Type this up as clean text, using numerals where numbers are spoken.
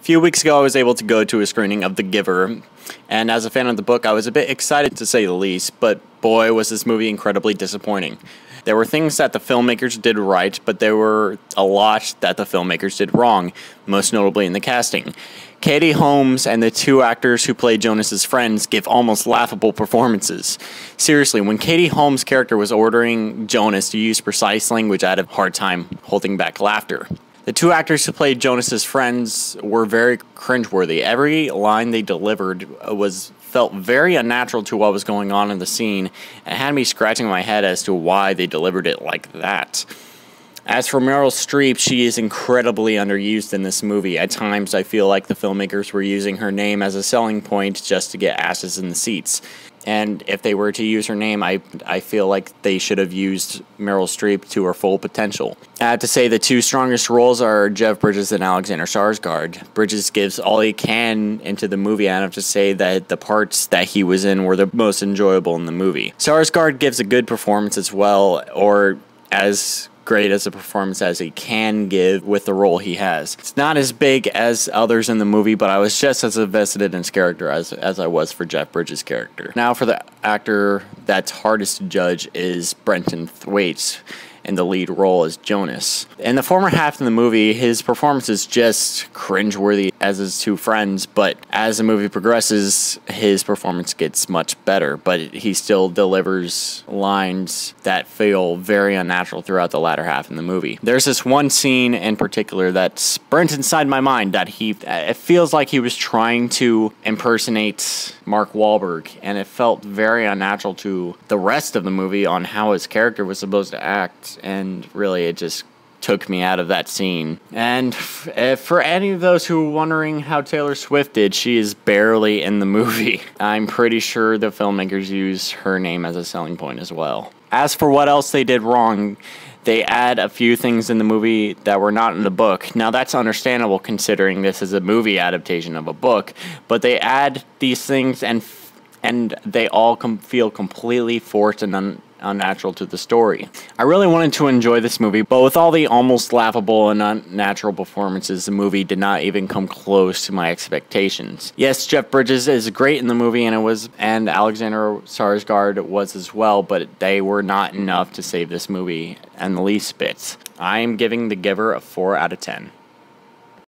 few weeks ago, I was able to go to a screening of The Giver, and as a fan of the book, I was a bit excited to say the least, but boy, was this movie incredibly disappointing. There were things that the filmmakers did right, but there were a lot that the filmmakers did wrong, most notably in the casting. Katie Holmes and the two actors who played Jonas's friends give almost laughable performances. Seriously, when Katie Holmes' character was ordering Jonas to use precise language, I had a hard time holding back laughter. The two actors who played Jonas's friends were very cringeworthy. Every line they delivered felt very unnatural to what was going on in the scene, and it had me scratching my head as to why they delivered it like that. As for Meryl Streep, she is incredibly underused in this movie. At times, I feel like the filmmakers were using her name as a selling point just to get asses in the seats. And if they were to use her name, I feel like they should have used Meryl Streep to her full potential. I have to say the two strongest roles are Jeff Bridges and Alexander Skarsgård. Bridges gives all he can into the movie, and I have to say that the parts that he was in were the most enjoyable in the movie. Skarsgård gives a good performance as well, or as great as a performance as he can give with the role he has. It's not as big as others in the movie, but I was just as invested in his character as I was for Jeff Bridges' character. Now for the actor that's hardest to judge is Brenton Thwaites in the lead role as Jonas. In the former half of the movie, his performance is just cringeworthy as his two friends, but as the movie progresses, his performance gets much better, but he still delivers lines that feel very unnatural throughout the latter half in the movie. There's this one scene in particular that's burnt inside my mind that it feels like he was trying to impersonate Mark Wahlberg, and it felt very unnatural to the rest of the movie on how his character was supposed to act. And really, it just took me out of that scene. And for any of those who are wondering how Taylor Swift did, she is barely in the movie. I'm pretty sure the filmmakers use her name as a selling point as well. As for what else they did wrong, they add a few things in the movie that were not in the book. Now, that's understandable considering this is a movie adaptation of a book, but they add these things and they all feel completely forced and unnatural to the story. I really wanted to enjoy this movie, but with all the almost laughable and unnatural performances, the movie did not even come close to my expectations. Yes, Jeff Bridges is great in the movie, and Alexander Skarsgård was as well, but they were not enough to save this movie in the least bit. I am giving The Giver a 4 out of 10.